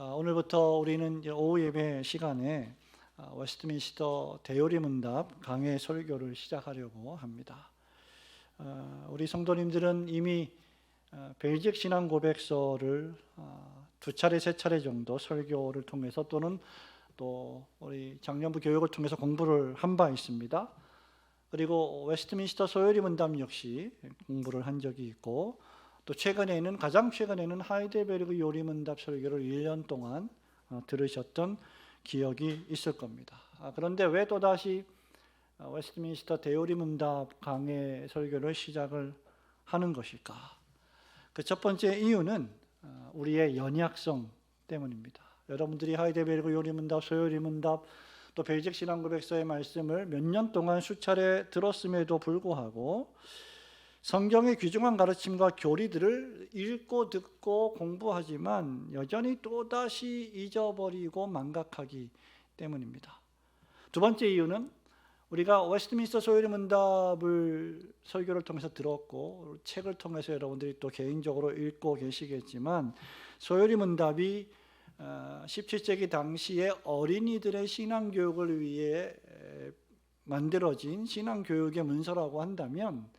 오늘부터 우리는 이제 오후 예배 시간에 웨스트민스터 대요리 문답 강해 설교를 시작하려고 합니다. 우리 성도님들은 이미 벨직 신앙 고백서를 두 차례 세 차례 정도 설교를 통해서 또는 또 우리 작년부 교육을 통해서 공부를 한 바 있습니다. 그리고 웨스트민스터 소요리 문답 역시 공부를 한 적이 있고, 또 가장 최근에는 하이델베르그 요리 문답 설교를 1년 동안 들으셨던 기억이 있을 겁니다. 그런데 왜 또다시 웨스트민스터 대요리 문답 강해 설교를 시작을 하는 것일까? 그 첫 번째 이유는 우리의 연약성 때문입니다. 여러분들이 하이델베르그 요리 문답, 소요리 문답, 또 벨직 신앙 고백서의 말씀을 몇 년 동안 수차례 들었음에도 불구하고 성경의 귀중한 가르침과 교리들을 읽고 듣고 공부하지만 여전히 또다시 잊어버리고 망각하기 때문입니다. 두 번째 이유는 우리가 웨스트민스터 소요리 문답을 설교를 통해서 들었고, 책을 통해서 여러분들이 또 개인적으로 읽고 계시겠지만, 소요리 문답이 17세기 당시에 어린이들의 신앙교육을 위해 만들어진 신앙교육의 문서라고 한다면,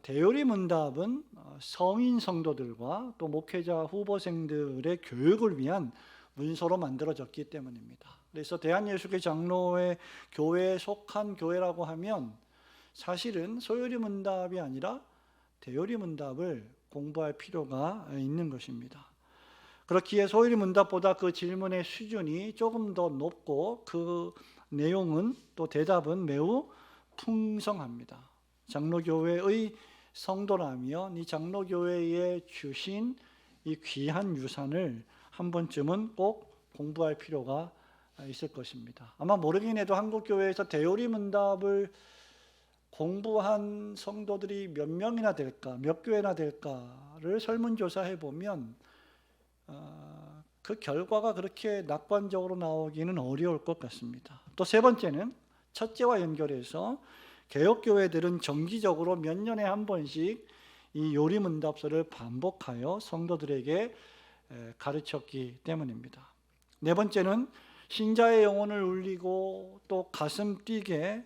대요리 문답은 성인 성도들과 또 목회자 후보생들의 교육을 위한 문서로 만들어졌기 때문입니다. 그래서 대한예수교 장로회 교회에 속한 교회라고 하면 사실은 소요리 문답이 아니라 대요리 문답을 공부할 필요가 있는 것입니다. 그렇기에 소요리 문답보다 그 질문의 수준이 조금 더 높고 그 내용은 또 대답은 매우 풍성합니다. 장로교회의 성도라면 이 장로교회에 주신 이 귀한 유산을 한 번쯤은 꼭 공부할 필요가 있을 것입니다. 아마 모르긴 해도 한국교회에서 대요리 문답을 공부한 성도들이 몇 명이나 될까, 몇 교회나 될까를 설문조사해 보면 그 결과가 그렇게 낙관적으로 나오기는 어려울 것 같습니다. 또 세 번째는 첫째와 연결해서 개혁교회들은 정기적으로 몇 년에 한 번씩 이 요리 문답서를 반복하여 성도들에게 가르쳤기 때문입니다. 네 번째는 신자의 영혼을 울리고 또 가슴 뛰게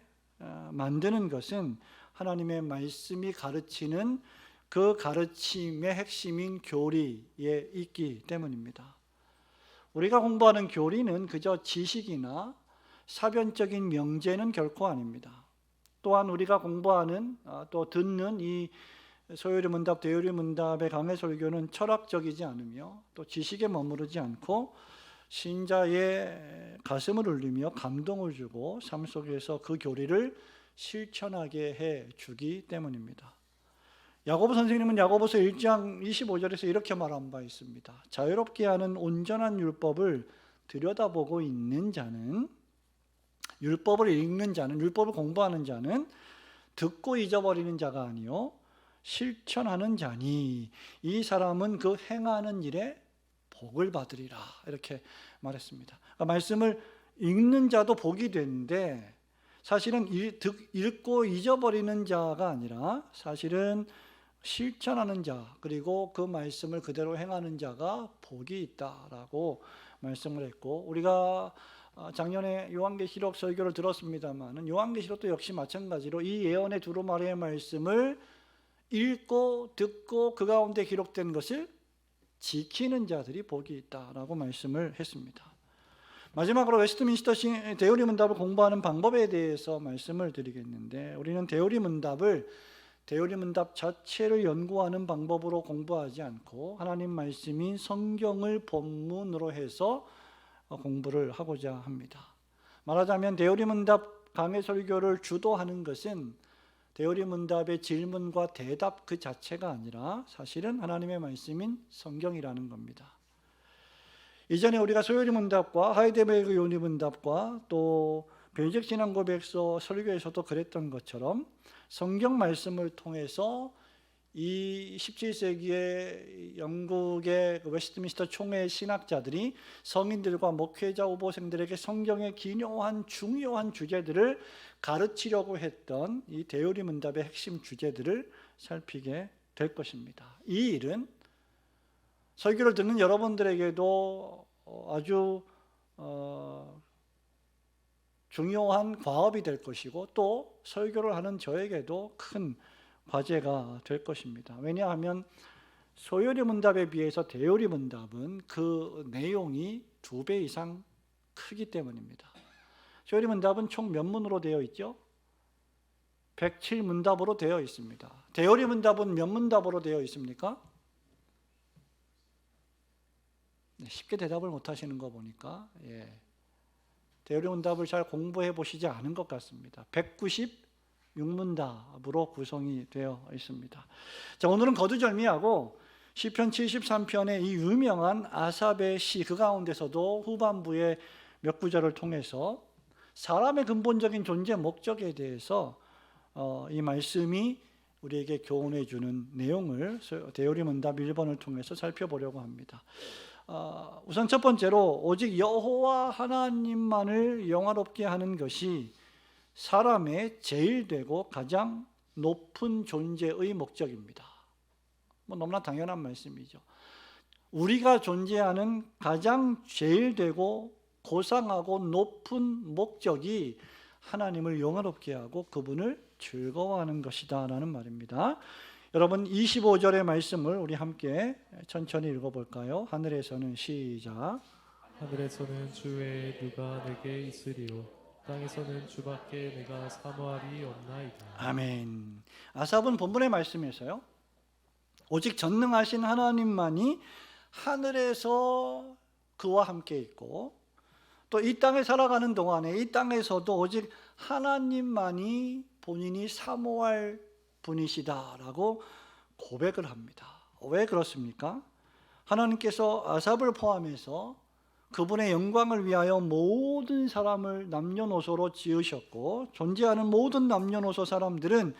만드는 것은 하나님의 말씀이 가르치는 그 가르침의 핵심인 교리에 있기 때문입니다. 우리가 공부하는 교리는 그저 지식이나 사변적인 명제는 결코 아닙니다. 또한 우리가 공부하는 또 듣는 이 소요리 문답, 대요리 문답의 강해 설교는 철학적이지 않으며 또 지식에 머무르지 않고 신자의 가슴을 울리며 감동을 주고 삶 속에서 그 교리를 실천하게 해 주기 때문입니다. 야고보 선생님은 야고보서 1장 25절에서 이렇게 말한 바 있습니다. 자유롭게 하는 온전한 율법을 들여다보고 있는 자는, 율법을 읽는 자는, 율법을 공부하는 자는 듣고 잊어버리는 자가 아니요 실천하는 자니 이 사람은 그 행하는 일에 복을 받으리라, 이렇게 말했습니다. 그러니까 말씀을 읽는 자도 복이 되는데 사실은 읽고 잊어버리는 자가 아니라 사실은 실천하는 자, 그리고 그 말씀을 그대로 행하는 자가 복이 있다라고 말씀을 했고, 우리가 작년에 요한계시록 설교를 들었습니다만 요한계시록도 역시 마찬가지로 이 예언의 두루마리의 말씀을 읽고 듣고 그 가운데 기록된 것을 지키는 자들이 복이 있다라고 말씀을 했습니다. 마지막으로 웨스트민스터 대요리 문답을 공부하는 방법에 대해서 말씀을 드리겠는데, 우리는 대요리 문답을 대요리 문답 자체를 연구하는 방법으로 공부하지 않고 하나님 말씀인 성경을 본문으로 해서 공부를 하고자 합니다. 말하자면 대요리 문답 강해 설교를 주도하는 것은 대요리 문답의 질문과 대답 그 자체가 아니라 사실은 하나님의 말씀인 성경이라는 겁니다. 이전에 우리가 소요리 문답과 하이델베르그 요리 문답과 또 벨직 신앙 고백서 설교에서도 그랬던 것처럼 성경 말씀을 통해서 이 17세기의 영국의 웨스트민스터 총회 신학자들이 성인들과 목회자 후보생들에게 성경의 기묘한 중요한 주제들을 가르치려고 했던 이 대요리 문답의 핵심 주제들을 살피게 될 것입니다. 이 일은 설교를 듣는 여러분들에게도 아주 중요한 과업이 될 것이고 또 설교를 하는 저에게도 큰 과제가 될 것입니다. 왜냐하면 소요리 문답에 비해서 대요리 문답은 그 내용이 2배 이상 크기 때문입니다. 소요리 문답은 총 몇 문으로 되어 있죠? 107문답으로 되어 있습니다. 대요리 문답은 몇 문답으로 되어 있습니까? 쉽게 대답을 못 하시는 거 보니까 대요리 문답을 잘 공부해 보시지 않은 것 같습니다. 196문답으로 구성이 되어 있습니다. 자, 오늘은 거두절미하고 시편 73편의 이 유명한 아삽의 시 그 가운데서도 후반부의 몇 구절을 통해서 사람의 근본적인 존재 목적에 대해서 이 말씀이 우리에게 교훈해 주는 내용을 대요리 문답 1번을 통해서 살펴보려고 합니다. 우선 첫 번째로 오직 여호와 하나님만을 영화롭게 하는 것이 사람의 제일 되고 가장 높은 존재의 목적입니다. 너무나 당연한 말씀이죠. 우리가 존재하는 가장 제일 되고 고상하고 높은 목적이 하나님을 영화롭게 하고 그분을 즐거워하는 것이다 라는 말입니다. 여러분 25절의 말씀을 우리 함께 천천히 읽어볼까요? 하늘에서는 시작. 하늘에서는 주 외에 누가 내게 있으리요 땅에서는 주밖에 내가 사모하리 없나이다. 아멘. 아삽은 본문의 말씀에서요, 오직 전능하신 하나님만이 하늘에서 그와 함께 있고 또 이 땅에 살아가는 동안에 이 땅에서도 오직 하나님만이 본인이 사모할 분이시다라고 고백을 합니다. 왜 그렇습니까? 하나님께서 아삽을 포함해서 그분의 영광을 위하여 모든 사람을 남녀노소로 지으셨고 존재하는 모든 남녀노소 사람들은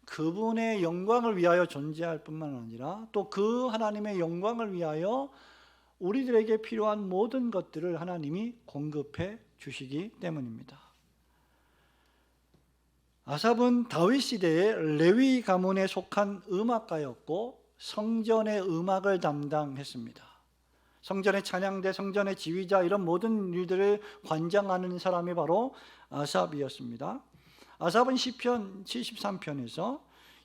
그분의 영광을 위하여 존재할 뿐만 아니라 또 그 하나님의 영광을 위하여 우리들에게 필요한 모든 것들을 하나님이 공급해 주시기 때문입니다. 아삽은 다윗 시대의 레위 가문에 속한 음악가였고 성전의 음악을 담당했습니다. 성전의 찬양대, 성전의 지휘자 이런 모든 일들을 관장하는 사람이 바로 아삽이었습니다. 아삽은 시편 73편에서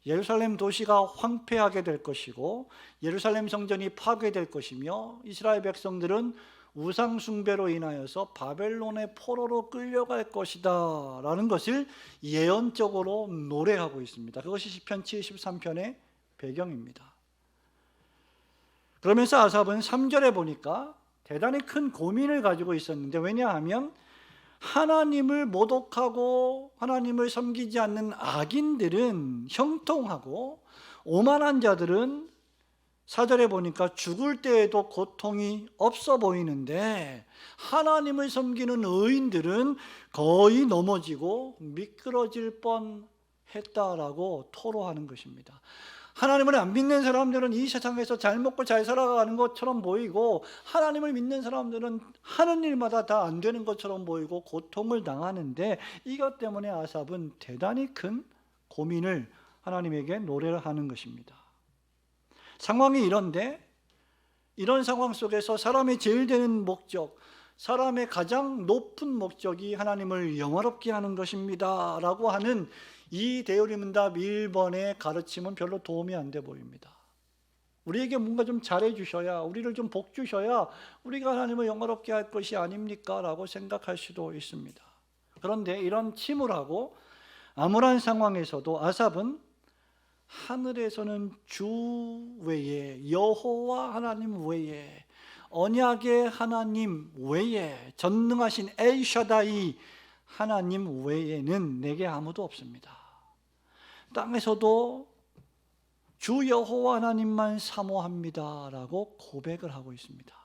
예루살렘 도시가 황폐하게 될 것이고 예루살렘 성전이 파괴될 것이며 이스라엘 백성들은 우상 숭배로 인하여서 바벨론의 포로로 끌려갈 것이다 라는 것을 예언적으로 노래하고 있습니다. 그것이 시편 73편의 배경입니다. 그러면서 아삽은 3절에 보니까 대단히 큰 고민을 가지고 있었는데, 왜냐하면 하나님을 모독하고 하나님을 섬기지 않는 악인들은 형통하고 오만한 자들은 4절에 보니까 죽을 때에도 고통이 없어 보이는데 하나님을 섬기는 의인들은 거의 넘어지고 미끄러질 뻔했다라고 토로하는 것입니다. 하나님을 안 믿는 사람들은 이 세상에서 잘 먹고 잘 살아가는 것처럼 보이고 하나님을 믿는 사람들은 하는 일마다 다 안 되는 것처럼 보이고 고통을 당하는데, 이것 때문에 아삽은 대단히 큰 고민을 하나님에게 노래를 하는 것입니다. 상황이 이런데 이런 상황 속에서 사람의 제일 되는 목적, 사람의 가장 높은 목적이 하나님을 영화롭게 하는 것입니다 라고 하는 이 대요리 문답 1번의 가르침은 별로 도움이 안 돼 보입니다. 우리에게 뭔가 좀 잘해 주셔야, 우리를 좀 복 주셔야 우리가 하나님을 영화롭게 할 것이 아닙니까? 라고 생각할 수도 있습니다. 그런데 이런 침울하고 암울한 상황에서도 아삽은 하늘에서는 주 외에, 여호와 하나님 외에, 언약의 하나님 외에, 전능하신 엘샤다이 하나님 외에는 내게 아무도 없습니다. 땅에서도 주 여호와 하나님만 사모합니다 라고 고백을 하고 있습니다.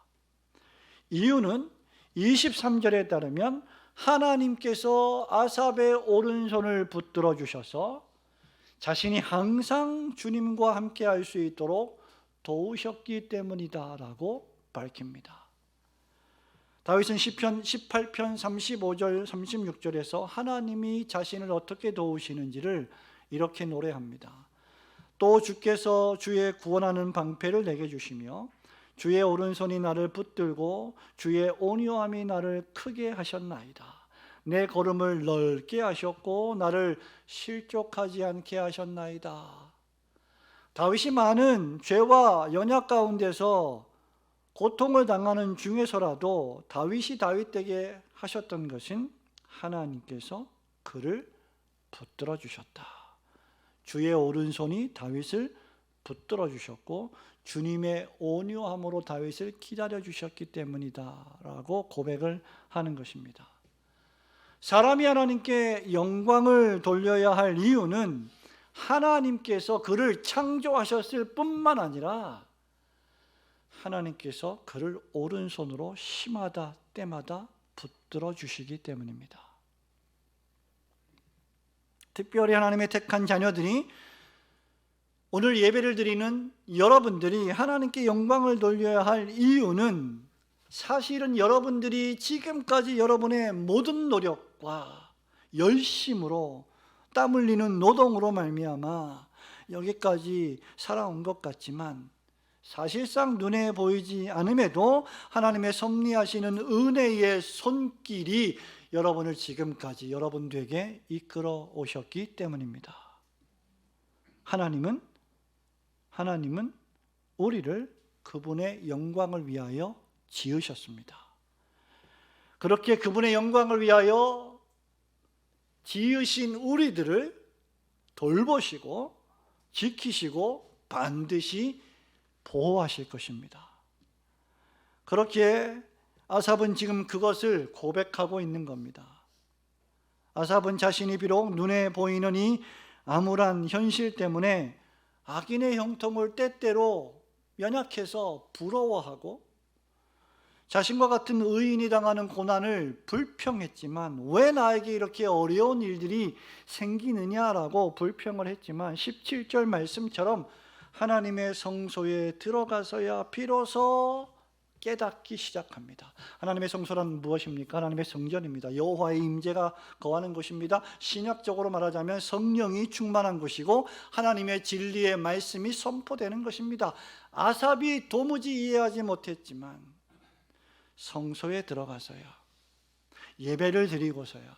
이유는 23절에 따르면 하나님께서 아삽의 오른손을 붙들어 주셔서 자신이 항상 주님과 함께 할 수 있도록 도우셨기 때문이다 라고 밝힙니다. 다윗은 시편 18편 35절 36절에서 하나님이 자신을 어떻게 도우시는지를 이렇게 노래합니다. 또 주께서 주의 구원하는 방패를 내게 주시며 주의 오른손이 나를 붙들고 주의 온유함이 나를 크게 하셨나이다. 내 걸음을 넓게 하셨고 나를 실족하지 않게 하셨나이다. 다윗이 많은 죄와 연약 가운데서 고통을 당하는 중에서라도 다윗이 다윗에게 하셨던 것은 하나님께서 그를 붙들어 주셨다. 주의 오른손이 다윗을 붙들어 주셨고 주님의 온유함으로 다윗을 기다려 주셨기 때문이다 라고 고백을 하는 것입니다. 사람이 하나님께 영광을 돌려야 할 이유는 하나님께서 그를 창조하셨을 뿐만 아니라 하나님께서 그를 오른손으로 시마다 때마다 붙들어 주시기 때문입니다. 특별히 하나님의 택한 자녀들이 오늘 예배를 드리는 여러분들이 하나님께 영광을 돌려야 할 이유는 사실은 여러분들이 지금까지 여러분의 모든 노력과 열심으로 땀 흘리는 노동으로 말미암아 여기까지 살아온 것 같지만 사실상 눈에 보이지 않음에도 하나님의 섭리하시는 은혜의 손길이 여러분을 지금까지 여러분들에게 이끌어 오셨기 때문입니다. 하나님은 우리를 그분의 영광을 위하여 지으셨습니다. 그렇게 그분의 영광을 위하여 지으신 우리들을 돌보시고 지키시고 반드시 보호하실 것입니다. 그렇게 아삽은 지금 그것을 고백하고 있는 겁니다. 아삽은 자신이 비록 눈에 보이는 이 암울한 현실 때문에 악인의 형통을 때때로 연약해서 부러워하고 자신과 같은 의인이 당하는 고난을 불평했지만 왜 나에게 이렇게 어려운 일들이 생기느냐라고 불평을 했지만 17절 말씀처럼 하나님의 성소에 들어가서야 비로소 깨닫기 시작합니다. 하나님의 성소란 무엇입니까? 하나님의 성전입니다. 여호와의 임재가 거하는 곳입니다. 신약적으로 말하자면 성령이 충만한 곳이고 하나님의 진리의 말씀이 선포되는 것입니다. 아삽이 도무지 이해하지 못했지만 성소에 들어가서야 예배를 드리고서야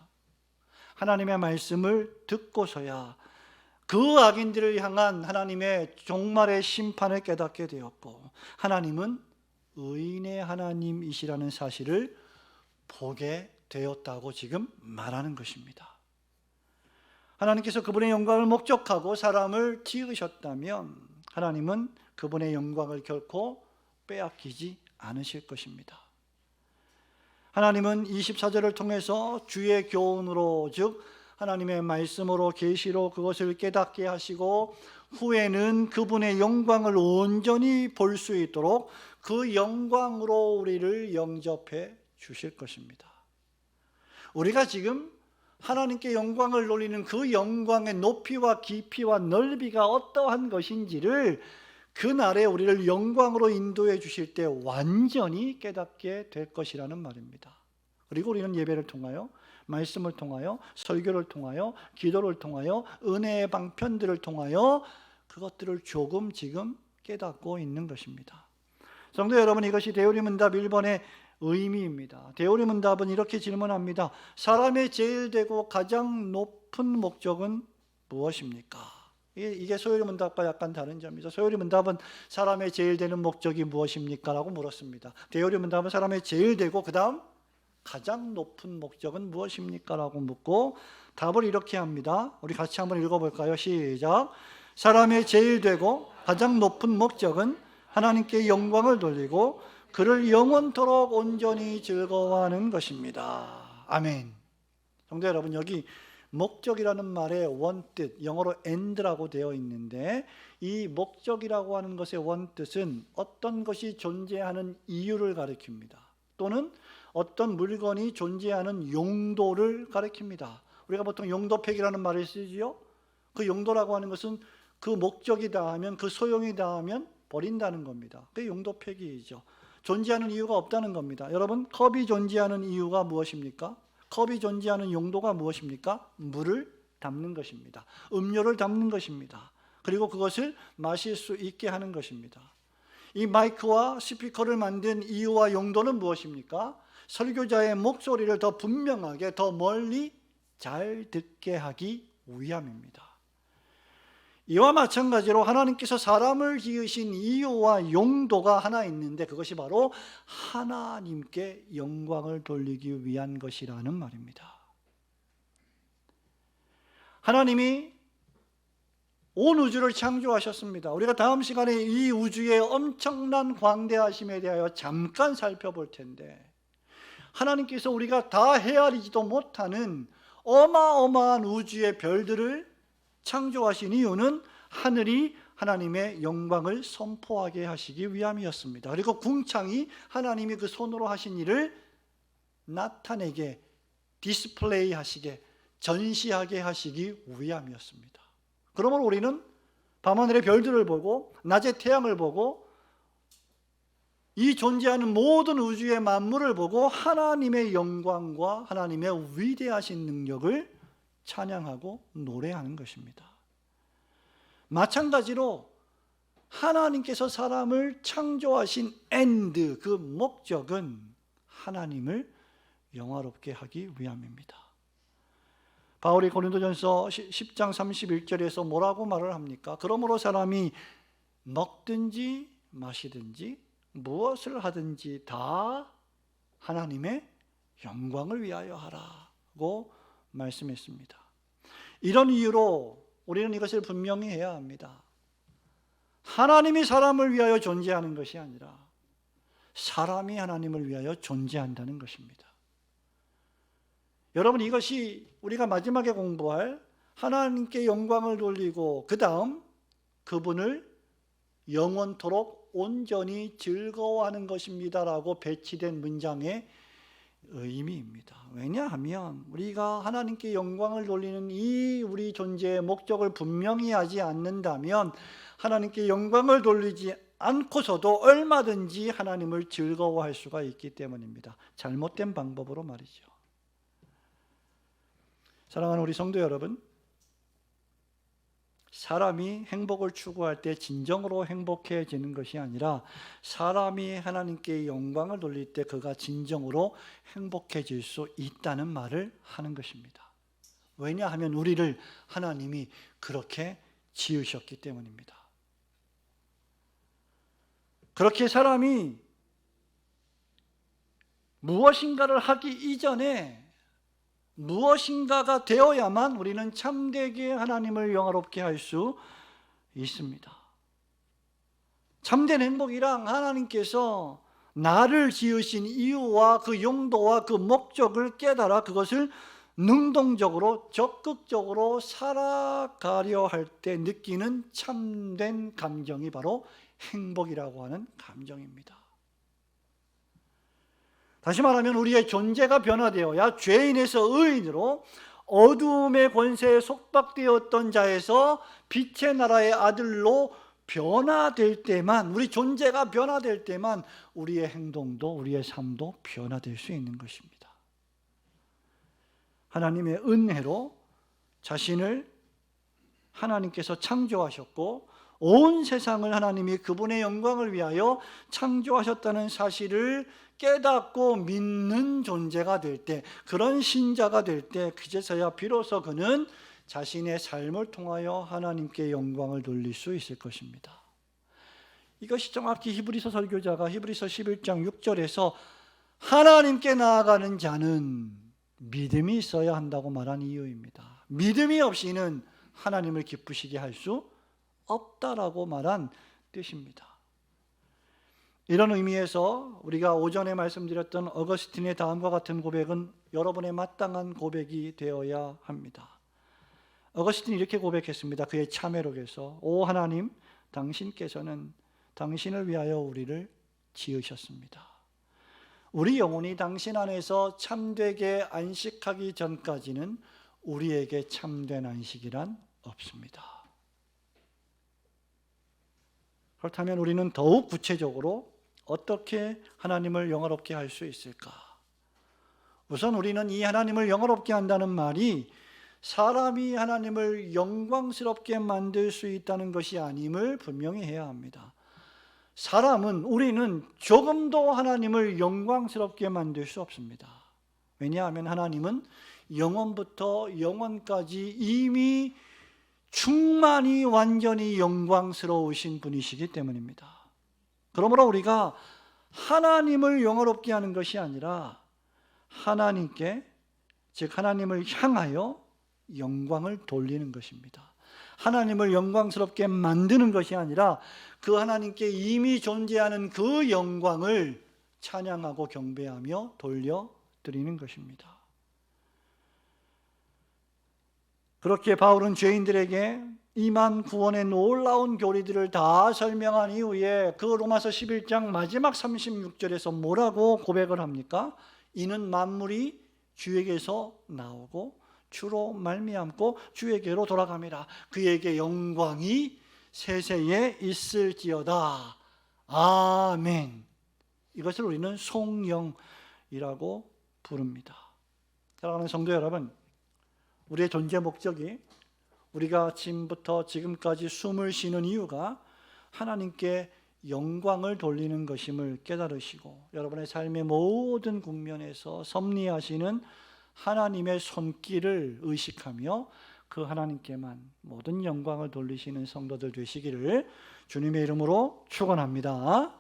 하나님의 말씀을 듣고서야 그 악인들을 향한 하나님의 종말의 심판을 깨닫게 되었고 하나님은 의인의 하나님이시라는 사실을 보게 되었다고 지금 말하는 것입니다. 하나님께서 그분의 영광을 목적하고 사람을 지으셨다면 하나님은 그분의 영광을 결코 빼앗기지 않으실 것입니다. 하나님은 24절을 통해서 주의 교훈으로 즉 하나님의 말씀으로 계시로 그것을 깨닫게 하시고 후에는 그분의 영광을 온전히 볼 수 있도록 그 영광으로 우리를 영접해 주실 것입니다. 우리가 지금 하나님께 영광을 돌리는 그 영광의 높이와 깊이와 넓이가 어떠한 것인지를 그날에 우리를 영광으로 인도해 주실 때 완전히 깨닫게 될 것이라는 말입니다. 그리고 우리는 예배를 통하여 말씀을 통하여 설교를 통하여 기도를 통하여 은혜의 방편들을 통하여 그것들을 조금 지금 깨닫고 있는 것입니다. 성도 여러분, 이것이 대우리문답 1번의 의미입니다. 대우리문답은 이렇게 질문합니다. 사람의 제일 되고 가장 높은 목적은 무엇입니까? 이게 소요리문답과 약간 다른 점이죠. 소요리문답은 사람의 제일 되는 목적이 무엇입니까? 라고 물었습니다. 대우리문답은 사람의 제일 되고 그 다음 가장 높은 목적은 무엇입니까? 라고 묻고 답을 이렇게 합니다. 우리 같이 한번 읽어볼까요? 시작. 사람의 제일 되고 가장 높은 목적은 하나님께 영광을 돌리고 그를 영원토록 온전히 즐거워하는 것입니다. 아멘. 성도 여러분, 여기 목적이라는 말의 원뜻, 영어로 end라고 되어 있는데 이 목적이라고 하는 것의 원뜻은 어떤 것이 존재하는 이유를 가리킵니다. 또는 어떤 물건이 존재하는 용도를 가리킵니다. 우리가 보통 용도폐기라는 말을 쓰지요. 그 용도라고 하는 것은 그 목적이다 하면 그 소용이다 하면 버린다는 겁니다. 그게 용도폐기이죠. 존재하는 이유가 없다는 겁니다. 여러분, 컵이 존재하는 이유가 무엇입니까? 컵이 존재하는 용도가 무엇입니까? 물을 담는 것입니다. 음료를 담는 것입니다. 그리고 그것을 마실 수 있게 하는 것입니다. 이 마이크와 스피커를 만든 이유와 용도는 무엇입니까? 설교자의 목소리를 더 분명하게, 더 멀리 잘 듣게 하기 위함입니다. 이와 마찬가지로 하나님께서 사람을 지으신 이유와 용도가 하나 있는데, 그것이 바로 하나님께 영광을 돌리기 위한 것이라는 말입니다. 하나님이 온 우주를 창조하셨습니다. 우리가 다음 시간에 이 우주의 엄청난 광대하심에 대하여 잠깐 살펴볼 텐데, 하나님께서 우리가 다 헤아리지도 못하는 어마어마한 우주의 별들을 창조하신 이유는 하늘이 하나님의 영광을 선포하게 하시기 위함이었습니다. 그리고 궁창이 하나님이 그 손으로 하신 일을 나타내게, 디스플레이 하시게, 전시하게 하시기 위함이었습니다. 그러므로 우리는 밤하늘의 별들을 보고 낮에 태양을 보고 이 존재하는 모든 우주의 만물을 보고 하나님의 영광과 하나님의 위대하신 능력을 찬양하고 노래하는 것입니다. 마찬가지로 하나님께서 사람을 창조하신 엔드, 그 목적은 하나님을 영화롭게 하기 위함입니다. 바울이 고린도전서 10장 31절에서 뭐라고 말을 합니까? 그러므로 사람이 먹든지 마시든지 무엇을 하든지 다 하나님의 영광을 위하여 하라고 말씀했습니다. 이런 이유로 우리는 이것을 분명히 해야 합니다. 하나님이 사람을 위하여 존재하는 것이 아니라 사람이 하나님을 위하여 존재한다는 것입니다. 여러분, 이것이 우리가 마지막에 공부할 하나님께 영광을 돌리고 그 다음 그분을 영원토록 온전히 즐거워하는 것입니다라고 배치된 문장의 의미입니다. 왜냐하면 우리가 하나님께 영광을 돌리는 이 우리 존재의 목적을 분명히 하지 않는다면 하나님께 영광을 돌리지 않고서도 얼마든지 하나님을 즐거워할 수가 있기 때문입니다. 잘못된 방법으로 말이죠. 사랑하는 우리 성도 여러분, 사람이 행복을 추구할 때 진정으로 행복해지는 것이 아니라 사람이 하나님께 영광을 돌릴 때 그가 진정으로 행복해질 수 있다는 말을 하는 것입니다. 왜냐하면 우리를 하나님이 그렇게 지으셨기 때문입니다. 그렇게 사람이 무엇인가를 하기 이전에 무엇인가가 되어야만 우리는 참되게 하나님을 영화롭게 할 수 있습니다. 참된 행복이란 하나님께서 나를 지으신 이유와 그 용도와 그 목적을 깨달아 그것을 능동적으로 적극적으로 살아가려 할 때 느끼는 참된 감정이 바로 행복이라고 하는 감정입니다. 다시 말하면 우리의 존재가 변화되어야 죄인에서 의인으로 어두움의 권세에 속박되었던 자에서 빛의 나라의 아들로 변화될 때만, 우리 존재가 변화될 때만 우리의 행동도 우리의 삶도 변화될 수 있는 것입니다. 하나님의 은혜로 자신을 하나님께서 창조하셨고 온 세상을 하나님이 그분의 영광을 위하여 창조하셨다는 사실을 깨닫고 믿는 존재가 될 때, 그런 신자가 될 때 그제서야 비로소 그는 자신의 삶을 통하여 하나님께 영광을 돌릴 수 있을 것입니다. 이것이 정확히 히브리서 설교자가 히브리서 11장 6절에서 하나님께 나아가는 자는 믿음이 있어야 한다고 말한 이유입니다. 믿음이 없이는 하나님을 기쁘시게 할 수 없다라고 말한 뜻입니다. 이런 의미에서 우리가 오전에 말씀드렸던 어거스틴의 다음과 같은 고백은 여러분의 마땅한 고백이 되어야 합니다. 어거스틴이 이렇게 고백했습니다. 그의 참회록에서 오 하나님, 당신께서는 당신을 위하여 우리를 지으셨습니다. 우리 영혼이 당신 안에서 참되게 안식하기 전까지는 우리에게 참된 안식이란 없습니다. 그렇다면 우리는 더욱 구체적으로 어떻게 하나님을 영화롭게 할 수 있을까? 우선 우리는 이 하나님을 영화롭게 한다는 말이 사람이 하나님을 영광스럽게 만들 수 있다는 것이 아님을 분명히 해야 합니다. 우리는 조금도 하나님을 영광스럽게 만들 수 없습니다. 왜냐하면 하나님은 영원부터 영원까지 이미 충만히 완전히 영광스러우신 분이시기 때문입니다. 그러므로 우리가 하나님을 영화롭게 하는 것이 아니라 하나님께, 즉 하나님을 향하여 영광을 돌리는 것입니다. 하나님을 영광스럽게 만드는 것이 아니라 그 하나님께 이미 존재하는 그 영광을 찬양하고 경배하며 돌려드리는 것입니다. 그렇게 바울은 죄인들에게 임한 구원의 놀라운 교리들을 다 설명한 이후에 그 로마서 11장 마지막 36절에서 뭐라고 고백을 합니까? 이는 만물이 주에게서 나오고 주로 말미암고 주에게로 돌아갑니다. 그에게 영광이 세세에 있을지어다. 아멘. 이것을 우리는 송영이라고 부릅니다. 사랑하는 성도 여러분, 우리의 존재 목적이, 우리가 아침부터 지금까지 숨을 쉬는 이유가 하나님께 영광을 돌리는 것임을 깨달으시고 여러분의 삶의 모든 국면에서 섭리하시는 하나님의 손길을 의식하며 그 하나님께만 모든 영광을 돌리시는 성도들 되시기를 주님의 이름으로 축원합니다.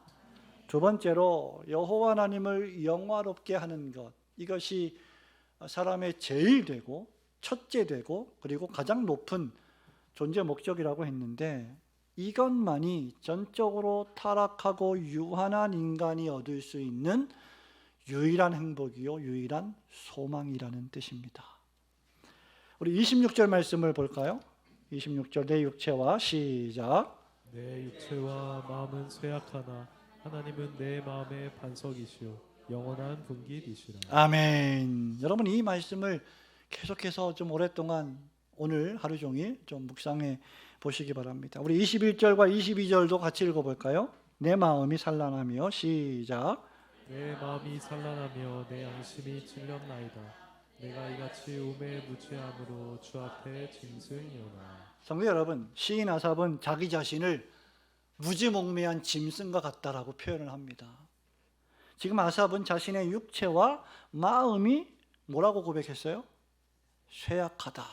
두 번째로 여호와 하나님을 영화롭게 하는 것, 이것이 사람의 제일 되고 첫째 되고 그리고 가장 높은 존재 목적이라고 했는데, 이것만이 전적으로 타락하고 유한한 인간이 얻을 수 있는 유일한 행복이요 유일한 소망이라는 뜻입니다. 우리 26절 말씀을 볼까요? 26절 내 육체와 시작. 내 육체와 마음은 쇠약하나 하나님은 내 마음의 반석이시요 영원한 분깃이시라. 아멘. 여러분, 이 말씀을 계속해서 좀 오랫동안 오늘 하루 종일 좀 묵상해 보시기 바랍니다. 우리 21절과 22절도 같이 읽어볼까요? 내 마음이 산란하며 시작. 내 마음이 산란하며 내 양심이 찔렸나이다. 내가 이같이 우매에 무죄함으로 주 앞에 짐승이오나. 성도 여러분, 시인 아삽은 자기 자신을 무지몽매한 짐승과 같다라고 표현을 합니다. 지금 아삽은 자신의 육체와 마음이 뭐라고 고백했어요? 쇠약하다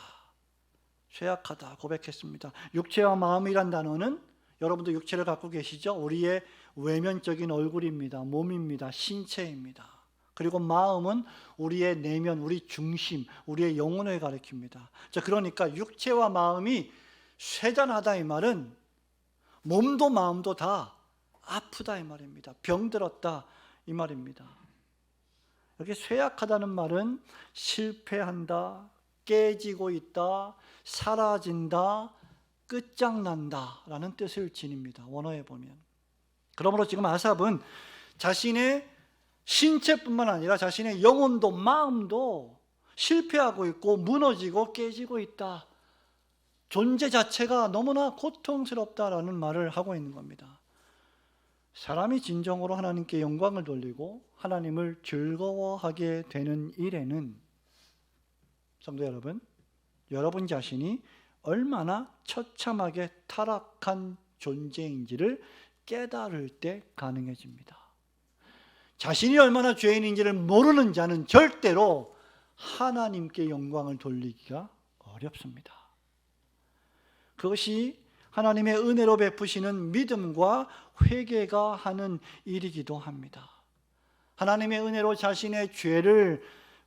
고백했습니다. 육체와 마음이란 단어는 여러분도 육체를 갖고 계시죠? 우리의 외면적인 얼굴입니다. 몸입니다. 신체입니다. 그리고 마음은 우리의 내면, 우리 중심, 우리의 영혼을 가리킵니다. 자, 그러니까 육체와 마음이 쇠잔하다 이 말은 몸도 마음도 다 아프다 이 말입니다. 병들었다 이 말입니다. 여기 쇠약하다는 말은 실패한다, 깨지고 있다, 사라진다, 끝장난다 라는 뜻을 지닙니다. 원어에 보면. 그러므로 지금 아삽은 자신의 신체뿐만 아니라 자신의 영혼도 마음도 실패하고 있고 무너지고 깨지고 있다. 존재 자체가 너무나 고통스럽다라는 말을 하고 있는 겁니다. 사람이 진정으로 하나님께 영광을 돌리고 하나님을 즐거워하게 되는 일에는, 성도 여러분, 여러분 자신이 얼마나 처참하게 타락한 존재인지를 깨달을 때 가능해집니다. 자신이 얼마나 죄인인지를 모르는 자는 절대로 하나님께 영광을 돌리기가 어렵습니다. 그것이 하나님의 은혜로 베푸시는 믿음과 회개가 하는 일이기도 합니다. 하나님의 은혜로 자신의 죄를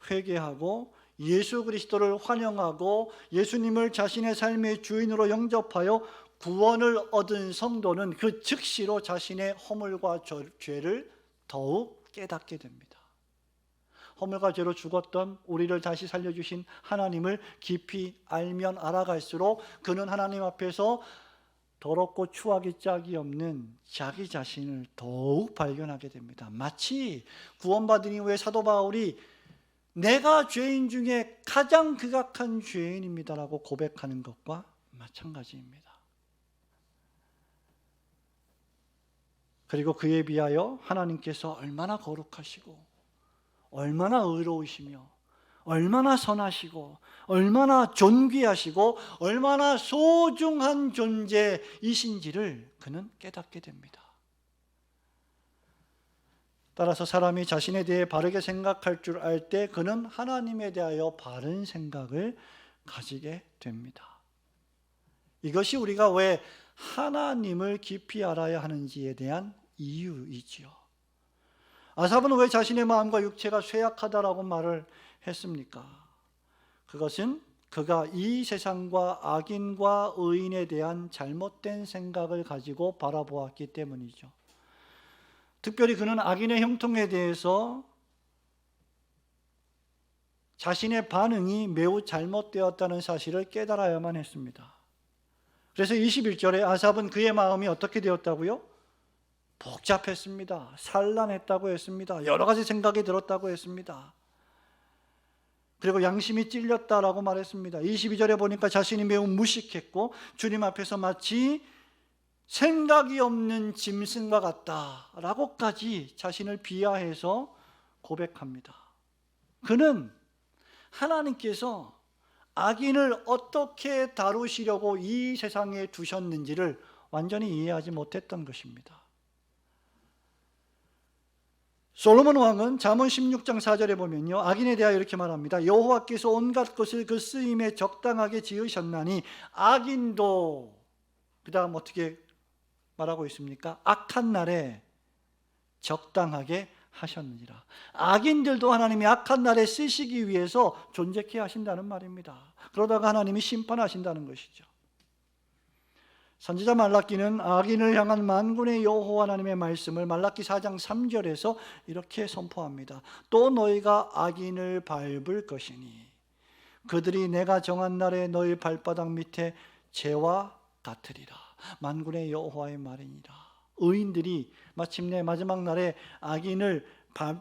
회개하고 예수 그리스도를 환영하고 예수님을 자신의 삶의 주인으로 영접하여 구원을 얻은 성도는 그 즉시로 자신의 허물과 죄를 더욱 깨닫게 됩니다. 허물과 죄로 죽었던 우리를 다시 살려주신 하나님을 깊이 알면 알아갈수록 그는 하나님 앞에서 더럽고 추하기 짝이 없는 자기 자신을 더욱 발견하게 됩니다. 마치 구원받은 이후에 사도 바울이 내가 죄인 중에 가장 극악한 죄인입니다라고 고백하는 것과 마찬가지입니다. 그리고 그에 비하여 하나님께서 얼마나 거룩하시고 얼마나 의로우시며 얼마나 선하시고 얼마나 존귀하시고 얼마나 소중한 존재이신지를 그는 깨닫게 됩니다. 따라서 사람이 자신에 대해 바르게 생각할 줄 알 때 그는 하나님에 대하여 바른 생각을 가지게 됩니다. 이것이 우리가 왜 하나님을 깊이 알아야 하는지에 대한 이유이지요. 아삽은 왜 자신의 마음과 육체가 쇠약하다라고 말을 했습니까? 그것은 그가 이 세상과 악인과 의인에 대한 잘못된 생각을 가지고 바라보았기 때문이죠. 특별히 그는 악인의 형통에 대해서 자신의 반응이 매우 잘못되었다는 사실을 깨달아야만 했습니다. 그래서 21절에 아삽은 그의 마음이 어떻게 되었다고요? 복잡했습니다. 산란했다고 했습니다. 여러 가지 생각이 들었다고 했습니다. 그리고 양심이 찔렸다라고 말했습니다. 22절에 보니까 자신이 매우 무식했고 주님 앞에서 마치 생각이 없는 짐승과 같다라고까지 자신을 비하해서 고백합니다. 그는 하나님께서 악인을 어떻게 다루시려고 이 세상에 두셨는지를 완전히 이해하지 못했던 것입니다. 솔로몬 왕은 잠언 16장 4절에 보면요, 악인에 대하여 이렇게 말합니다. 여호와께서 온갖 것을 그 쓰임에 적당하게 지으셨나니 악인도, 그 다음 어떻게 말하고 있습니까? 악한 날에 적당하게 하셨느니라. 악인들도 하나님이 악한 날에 쓰시기 위해서 존재케 하신다는 말입니다. 그러다가 하나님이 심판하신다는 것이죠. 선지자 말라기는 악인을 향한 만군의 여호와 하나님의 말씀을 말라기 4장 3절에서 이렇게 선포합니다. 또 너희가 악인을 밟을 것이니 그들이 내가 정한 날에 너희 발바닥 밑에 재와 같으리라. 만군의 여호와의 말이니라. 의인들이 마침내 마지막 날에 악인을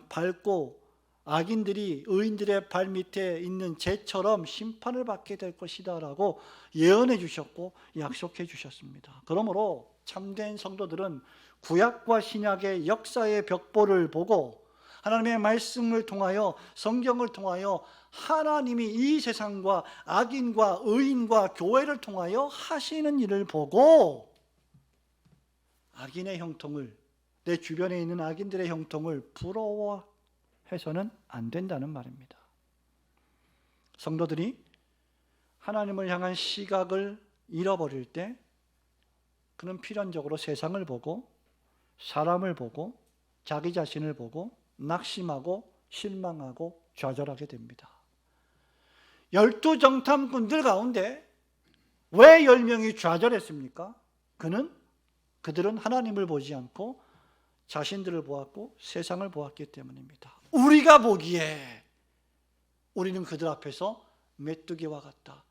밟고 악인들이 의인들의 발 밑에 있는 재처럼 심판을 받게 될 것이다 라고 예언해 주셨고 약속해 주셨습니다. 그러므로 참된 성도들은 구약과 신약의 역사의 벽보를 보고 하나님의 말씀을 통하여, 성경을 통하여 하나님이 이 세상과 악인과 의인과 교회를 통하여 하시는 일을 보고 악인의 형통을, 내 주변에 있는 악인들의 형통을 부러워해서는 안 된다는 말입니다. 성도들이 하나님을 향한 시각을 잃어버릴 때 그는 필연적으로 세상을 보고 사람을 보고 자기 자신을 보고 낙심하고 실망하고 좌절하게 됩니다. 12정탐꾼들 가운데 왜 10명이 좌절했습니까? 그들은 하나님을 보지 않고 자신들을 보았고 세상을 보았기 때문입니다. 우리가 보기에 우리는 그들 앞에서 메뚜기와 같다,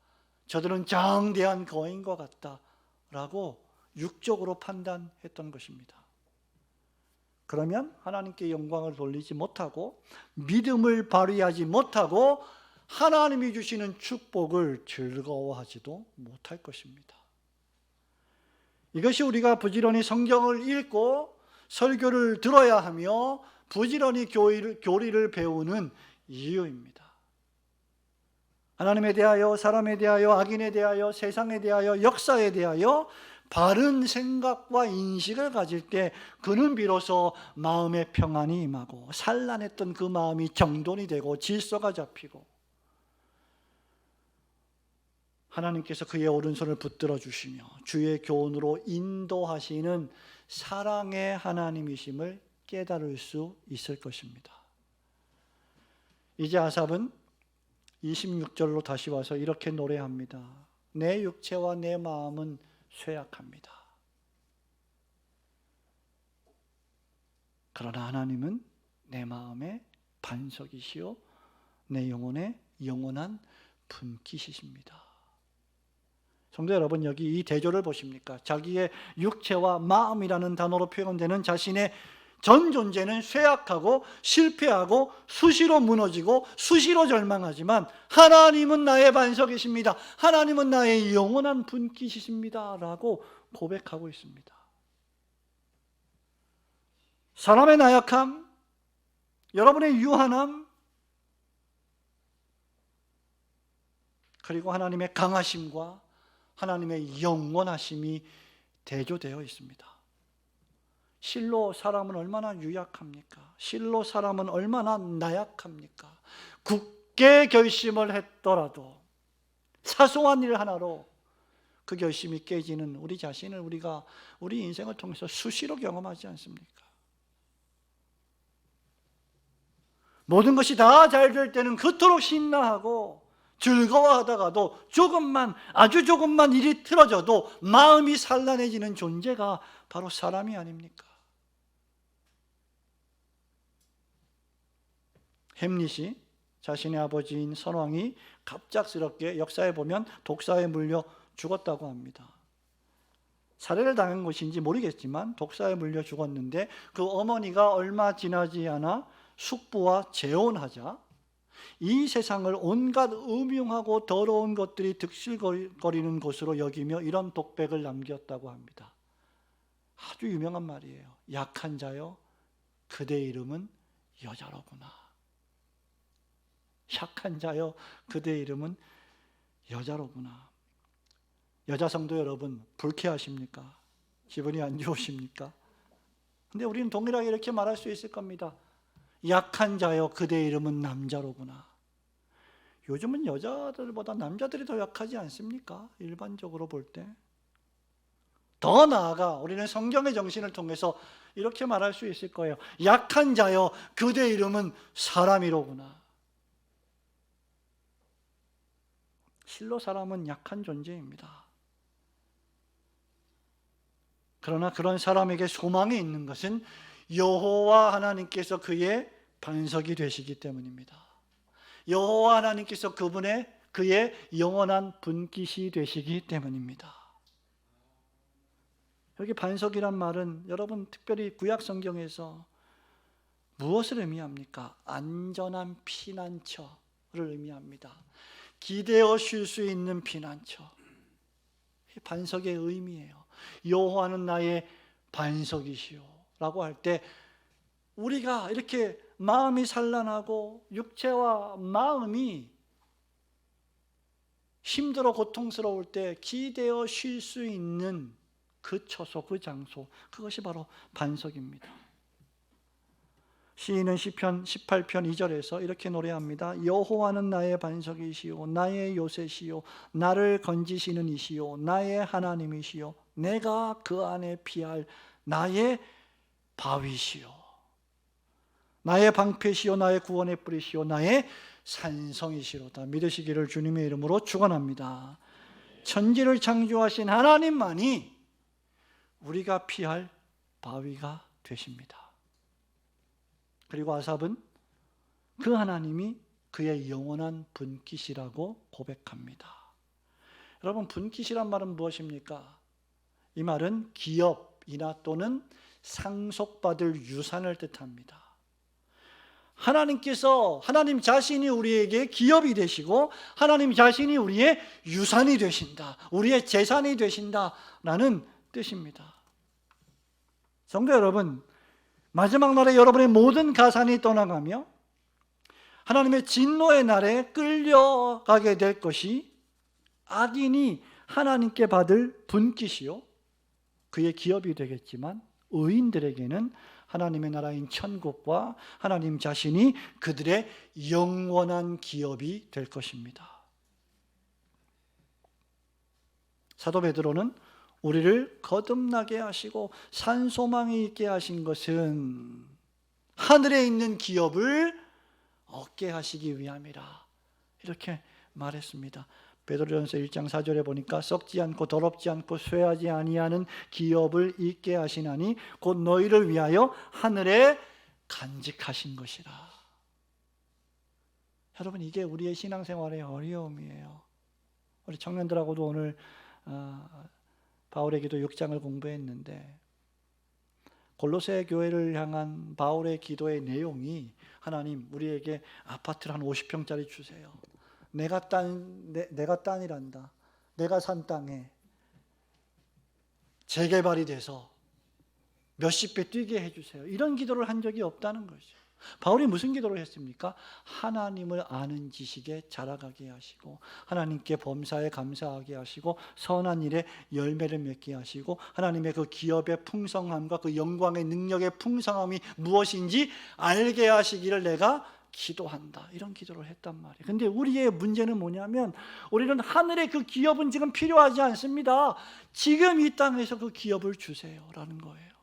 저들은 장대한 거인과 같다 라고 육적으로 판단했던 것입니다. 그러면 하나님께 영광을 돌리지 못하고 믿음을 발휘하지 못하고 하나님이 주시는 축복을 즐거워하지도 못할 것입니다. 이것이 우리가 부지런히 성경을 읽고 설교를 들어야 하며 부지런히 교리를 배우는 이유입니다. 하나님에 대하여, 사람에 대하여, 악인에 대하여, 세상에 대하여, 역사에 대하여 바른 생각과 인식을 가질 때 그는 비로소 마음의 평안이 임하고 산란했던 그 마음이 정돈이 되고 질서가 잡히고 하나님께서 그의 오른손을 붙들어 주시며 주의 교훈으로 인도하시는 사랑의 하나님이심을 깨달을 수 있을 것입니다. 이제 아삽은 26절로 다시 와서 이렇게 노래합니다. 내 육체와 내 마음은 쇠약합니다. 그러나 하나님은 내 마음의 반석이시요 내 영혼의 영원한 분깃이십니다. 성도 여러분, 여기 이 대조를 보십니까? 자기의 육체와 마음이라는 단어로 표현되는 자신의 전 존재는 쇠약하고 실패하고 수시로 무너지고 수시로 절망하지만 하나님은 나의 반석이십니다. 하나님은 나의 영원한 분깃이십니다 라고 고백하고 있습니다. 사람의 나약함, 여러분의 유한함, 그리고 하나님의 강하심과 하나님의 영원하심이 대조되어 있습니다. 실로 사람은 얼마나 유약합니까? 실로 사람은 얼마나 나약합니까? 굳게 결심을 했더라도 사소한 일 하나로 그 결심이 깨지는 우리 자신을 우리가 우리 인생을 통해서 수시로 경험하지 않습니까? 모든 것이 다 잘 될 때는 그토록 신나하고 즐거워하다가도 조금만, 아주 조금만 일이 틀어져도 마음이 산란해지는 존재가 바로 사람이 아닙니까? 햄릿이 자신의 아버지인 선왕이 갑작스럽게 역사에 보면 독사에 물려 죽었다고 합니다. 살해를 당한 것인지 모르겠지만 독사에 물려 죽었는데 그 어머니가 얼마 지나지 않아 숙부와 재혼하자 이 세상을 온갖 음흉하고 더러운 것들이 득실거리는 곳으로 여기며 이런 독백을 남겼다고 합니다. 아주 유명한 말이에요. 약한 자여 그대 이름은 여자로구나. 약한 자여 그대 이름은 여자로구나. 여자 성도 여러분, 불쾌하십니까? 기분이 안 좋으십니까? 근데 우리는 동일하게 이렇게 말할 수 있을 겁니다. 약한 자여 그대 이름은 남자로구나. 요즘은 여자들보다 남자들이 더 약하지 않습니까? 일반적으로 볼 때. 더 나아가 우리는 성경의 정신을 통해서 이렇게 말할 수 있을 거예요. 약한 자여 그대 이름은 사람이로구나. 실로 사람은 약한 존재입니다. 그러나 그런 사람에게 소망이 있는 것은 여호와 하나님께서 그의 반석이 되시기 때문입니다. 여호와 하나님께서 그의 영원한 분깃이 되시기 때문입니다. 여기 반석이란 말은 여러분 특별히 구약 성경에서 무엇을 의미합니까? 안전한 피난처를 의미합니다. 기대어 쉴 수 있는 피난처. 반석의 의미예요. 여호와는 나의 반석이시오 라고 할 때 우리가 이렇게 마음이 산란하고 육체와 마음이 힘들어 고통스러울 때 기대어 쉴 수 있는 그 처소, 그 장소, 그것이 바로 반석입니다. 시인은 시편 18편 2절에서 이렇게 노래합니다. 여호와는 나의 반석이시요 나의 요새시요 나를 건지시는 이시요 나의 하나님이시요 내가 그 안에 피할 나의 바위시요 나의 방패시요 나의 구원의 뿌리시요 나의 산성이시로다. 믿으시기를 주님의 이름으로 축원합니다. 천지를 창조하신 하나님만이 우리가 피할 바위가 되십니다. 그리고 아삽은 그 하나님이 그의 영원한 분깃이라고 고백합니다. 여러분, 분깃이란 말은 무엇입니까? 이 말은 기업이나 또는 상속받을 유산을 뜻합니다. 하나님 자신이 우리에게 기업이 되시고 하나님 자신이 우리의 유산이 되신다, 우리의 재산이 되신다라는 뜻입니다. 성도 여러분, 마지막 날에 여러분의 모든 가산이 떠나가며 하나님의 진노의 날에 끌려가게 될 것이 악인이 하나님께 받을 분깃이요 그의 기업이 되겠지만 의인들에게는 하나님의 나라인 천국과 하나님 자신이 그들의 영원한 기업이 될 것입니다. 사도 베드로는 우리를 거듭나게 하시고 산소망이 있게 하신 것은 하늘에 있는 기업을 얻게 하시기 위함이라 이렇게 말했습니다. 베드로전서 1장 4절에 보니까 썩지 않고 더럽지 않고 쇠하지 아니하는 기업을 잊게 하시나니 곧 너희를 위하여 하늘에 간직하신 것이라. 여러분, 이게 우리의 신앙생활의 어려움이에요. 우리 청년들하고도 오늘 바울의 기도 6장을 공부했는데 골로새 교회를 향한 바울의 기도의 내용이 하나님 우리에게 아파트를 한 50평짜리 주세요. 내가 땅이란다. 내가 산 땅에 재개발이 돼서 몇십 배 뛰게 해주세요. 이런 기도를 한 적이 없다는 거죠. 바울이 무슨 기도를 했습니까? 하나님을 아는 지식에 자라가게 하시고 하나님께 범사에 감사하게 하시고 선한 일에 열매를 맺게 하시고 하나님의 그 기업의 풍성함과 그 영광의 능력의 풍성함이 무엇인지 알게 하시기를 내가 기도한다. 이런 기도를 했단 말이에요. 근데 우리의 문제는 뭐냐면 우리는 하늘의 그 기업은 지금 필요하지 않습니다. 지금 이 땅에서 그 기업을 주세요라는 거예요.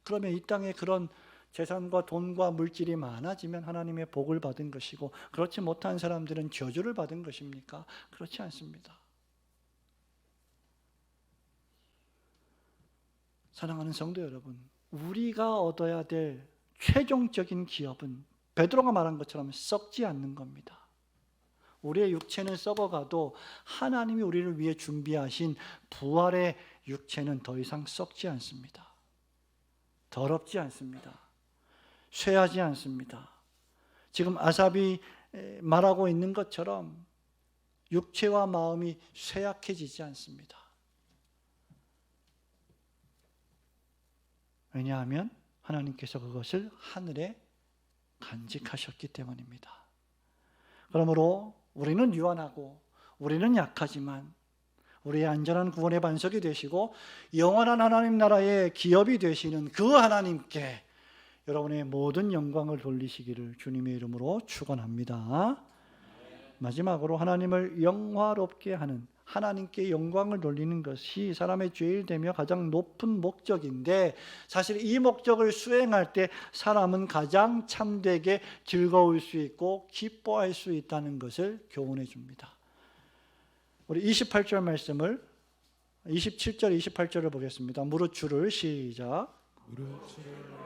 그러면 이 땅에 그런 재산과 돈과 물질이 많아지면 하나님의 복을 받은 것이고 그렇지 못한 사람들은 저주를 받은 것입니까? 그렇지 않습니다. 사랑하는 성도 여러분, 우리가 얻어야 될 최종적인 기업은 베드로가 말한 것처럼 썩지 않는 겁니다. 우리의 육체는 썩어가도 하나님이 우리를 위해 준비하신 부활의 육체는 더 이상 썩지 않습니다. 더럽지 않습니다. 쇠하지 않습니다. 지금 아삽이 말하고 있는 것처럼 육체와 마음이 쇠약해지지 않습니다. 왜냐하면 하나님께서 그것을 하늘에 간직하셨기 때문입니다. 그러므로 우리는 유한하고 우리는 약하지만 우리의 안전한 구원의 반석이 되시고 영원한 하나님 나라의 기업이 되시는 그 하나님께 여러분의 모든 영광을 돌리시기를 주님의 이름으로 축원합니다. 마지막으로 하나님을 영화롭게 하는 하나님께 영광을 돌리는 것이 사람의 제일 되며 가장 높은 목적인데 사실 이 목적을 수행할 때 사람은 가장 참되게 즐거울 수 있고 기뻐할 수 있다는 것을 교훈해 줍니다. 우리 28절 말씀을 27절 28절을 보겠습니다. 무릇 주를 시작. 무릇 주를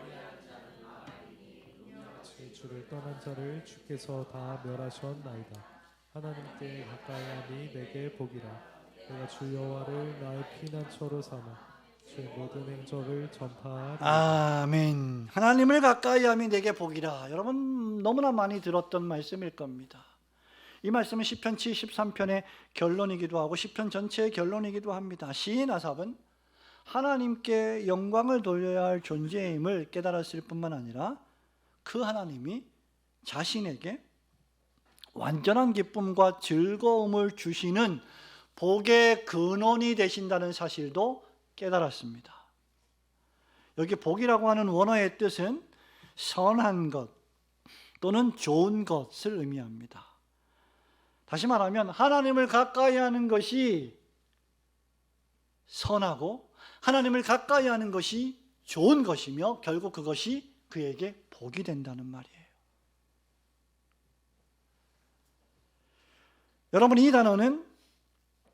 주를 떠난 자를 주께서 다 멸하셨나이다. 하나님께 가까이함이 내게 복이라. 내가 주 여호와를 나의 피난처로 삼아 주의 모든 행적을 전파하리이다. 아멘. 하나님을 가까이함이 내게 복이라. 여러분 너무나 많이 들었던 말씀일 겁니다. 이 말씀은 시편 73편의 결론이기도 하고 시편 전체의 결론이기도 합니다. 시인 아삽은 하나님께 영광을 돌려야 할 존재임을 깨달았을 뿐만 아니라 그 하나님이 자신에게 완전한 기쁨과 즐거움을 주시는 복의 근원이 되신다는 사실도 깨달았습니다. 여기 복이라고 하는 원어의 뜻은 선한 것 또는 좋은 것을 의미합니다. 다시 말하면 하나님을 가까이 하는 것이 선하고 하나님을 가까이 하는 것이 좋은 것이며 결국 그것이 그에게 복이 된다는 말이에요. 여러분 이 단어는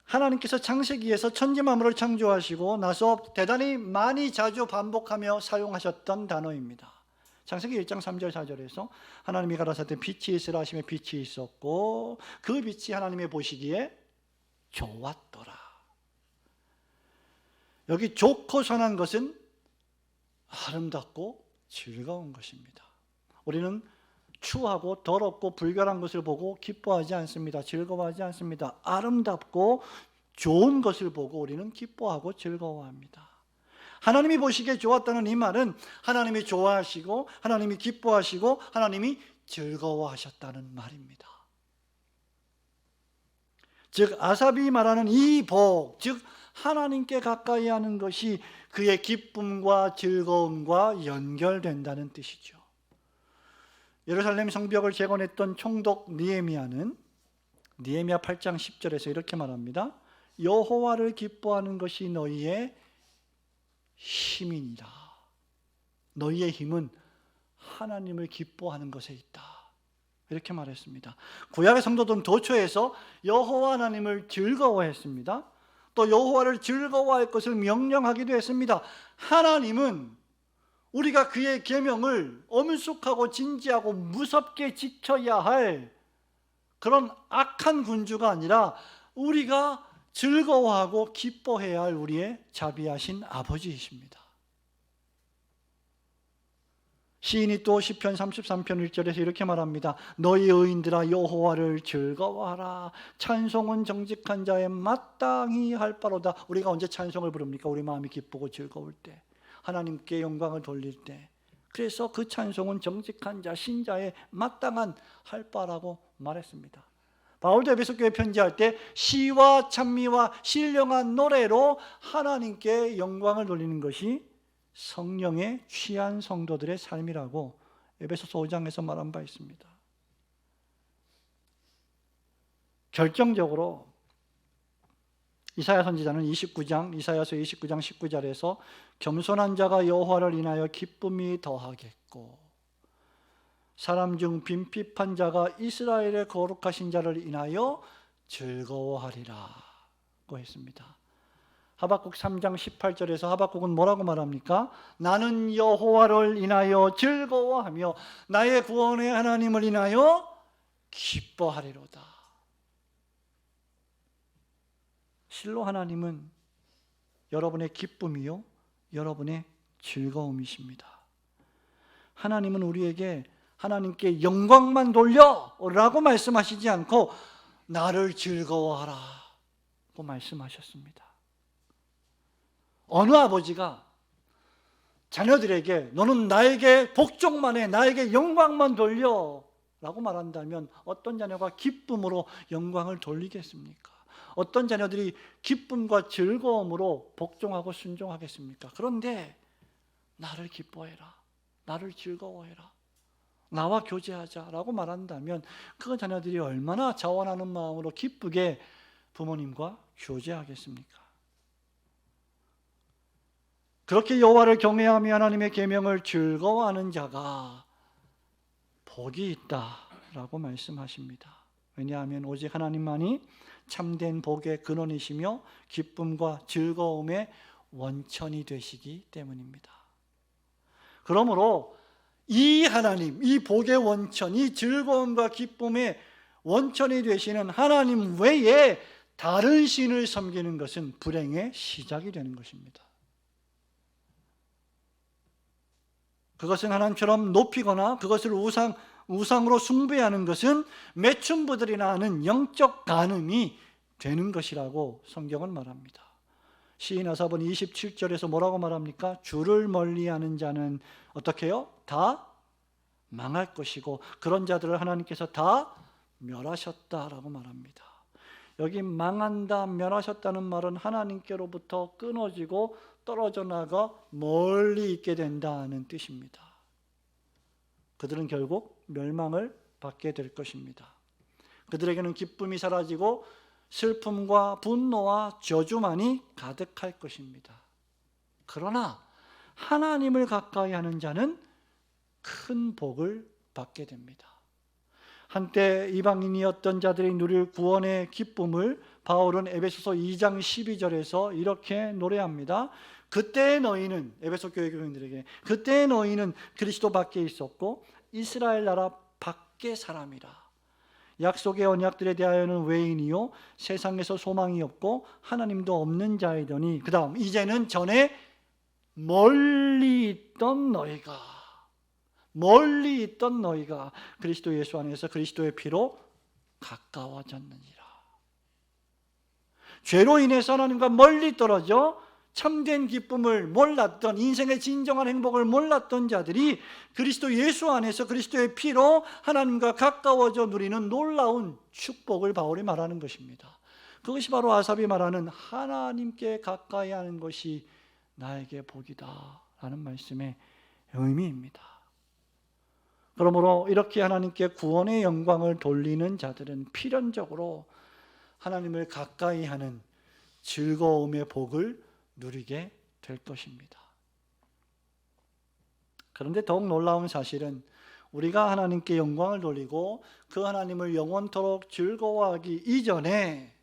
하나님께서 창세기에서 천지 만물을 창조하시고 나서 대단히 많이 자주 반복하며 사용하셨던 단어입니다. 창세기 1장 3절 4절에서 하나님이 가라사대 빛이 있으라 하시며 빛이 있었고 그 빛이 하나님의 보시기에 좋았더라. 여기 좋고 선한 것은 아름답고 즐거운 것입니다. 우리는 추하고 더럽고 불결한 것을 보고 기뻐하지 않습니다. 즐거워하지 않습니다. 아름답고 좋은 것을 보고 우리는 기뻐하고 즐거워합니다. 하나님이 보시기에 좋았다는 이 말은 하나님이 좋아하시고 하나님이 기뻐하시고 하나님이 즐거워하셨다는 말입니다. 즉 아삽이 말하는 이 복, 즉 하나님께 가까이 하는 것이 그의 기쁨과 즐거움과 연결된다는 뜻이죠. 예루살렘 성벽을 재건했던 총독 느헤미야는 느헤미야 8장 10절에서 이렇게 말합니다. 여호와를 기뻐하는 것이 너희의 힘이니라. 너희의 힘은 하나님을 기뻐하는 것에 있다. 이렇게 말했습니다. 구약의 성도들은 도처에서 여호와 하나님을 즐거워했습니다. 또 여호와를 즐거워할 것을 명령하기도 했습니다. 하나님은 우리가 그의 계명을 엄숙하고 진지하고 무섭게 지켜야 할 그런 악한 군주가 아니라 우리가 즐거워하고 기뻐해야 할 우리의 자비하신 아버지이십니다. 시인이 또 시편 33편 1절에서 이렇게 말합니다. 너희 의인들아 여호와를 즐거워하라. 찬송은 정직한 자의 마땅히 할 바로다. 우리가 언제 찬송을 부릅니까? 우리 마음이 기쁘고 즐거울 때, 하나님께 영광을 돌릴 때, 그래서 그 찬송은 정직한 자, 신자의 마땅한 할 바라고 말했습니다. 바울도 에베소 교회 편지할 때 시와 찬미와 신령한 노래로 하나님께 영광을 돌리는 것이 성령의 취한 성도들의 삶이라고 에베소서 5장에서 말한 바 있습니다. 결정적으로 이사야 선지자는 이사야서 29장 19절에서 겸손한 자가 여호와를 인하여 기쁨이 더하겠고 사람 중 빈핍한 자가 이스라엘의 거룩하신 자를 인하여 즐거워하리라고 했습니다. 하박국 3장 18절에서 하박국은 뭐라고 말합니까? 나는 여호와를 인하여 즐거워하며 나의 구원의 하나님을 인하여 기뻐하리로다. 실로 하나님은 여러분의 기쁨이요 여러분의 즐거움이십니다. 하나님은 우리에게 하나님께 영광만 돌려라고 말씀하시지 않고 나를 즐거워하라고 말씀하셨습니다. 어느 아버지가 자녀들에게 너는 나에게 복종만 해, 나에게 영광만 돌려라고 말한다면 어떤 자녀가 기쁨으로 영광을 돌리겠습니까? 어떤 자녀들이 기쁨과 즐거움으로 복종하고 순종하겠습니까? 그런데 나를 기뻐해라, 나를 즐거워해라, 나와 교제하자라고 말한다면 그 자녀들이 얼마나 자원하는 마음으로 기쁘게 부모님과 교제하겠습니까? 그렇게 여호와를 경외하며 하나님의 계명을 즐거워하는 자가 복이 있다라고 말씀하십니다. 왜냐하면 오직 하나님만이 참된 복의 근원이시며 기쁨과 즐거움의 원천이 되시기 때문입니다. 그러므로 이 하나님, 이 복의 원천, 이 즐거움과 기쁨의 원천이 되시는 하나님 외에 다른 신을 섬기는 것은 불행의 시작이 되는 것입니다. 그것은 하나님처럼 높이거나 그것을 우상으로 숭배하는 것은 매춘부들이나 하는 영적 간음이 되는 것이라고 성경은 말합니다. 시인 아삽은 27절에서 뭐라고 말합니까? 주를 멀리하는 자는 어떻게 해요? 다 망할 것이고 그런 자들을 하나님께서 다 멸하셨다라고 말합니다. 여기 망한다, 멸하셨다는 말은 하나님께로부터 끊어지고 떨어져 나가 멀리 있게 된다는 뜻입니다. 그들은 결국 멸망을 받게 될 것입니다. 그들에게는 기쁨이 사라지고 슬픔과 분노와 저주만이 가득할 것입니다. 그러나 하나님을 가까이 하는 자는 큰 복을 받게 됩니다. 한때 이방인이었던 자들이 누릴 구원의 기쁨을 바울은 에베소서 2장 12절에서 이렇게 노래합니다. 그때 너희는, 에베소 교회 교인들에게, 그때 너희는 그리스도 밖에 있었고 이스라엘 나라 밖의 사람이라. 약속의 언약들에 대하여는 외인이요 세상에서 소망이 없고 하나님도 없는 자이더니, 그 다음 이제는 전에 멀리 있던 너희가 그리스도 예수 안에서 그리스도의 피로 가까워졌느니라. 죄로 인해서 하나님과 멀리 떨어져 참된 기쁨을 몰랐던, 인생의 진정한 행복을 몰랐던 자들이 그리스도 예수 안에서 그리스도의 피로 하나님과 가까워져 누리는 놀라운 축복을 바울이 말하는 것입니다. 그것이 바로 아삽이 말하는 하나님께 가까이 하는 것이 나에게 복이다 라는 말씀의 의미입니다. 그러므로 이렇게 하나님께 구원의 영광을 돌리는 자들은 필연적으로 하나님을 가까이 하는 즐거움의 복을 누리게 될 것입니다. 그런데 더욱 놀라운 사실은 우리가 하나님께 영광을 돌리고 그 하나님을 영원토록 즐거워하기 이전에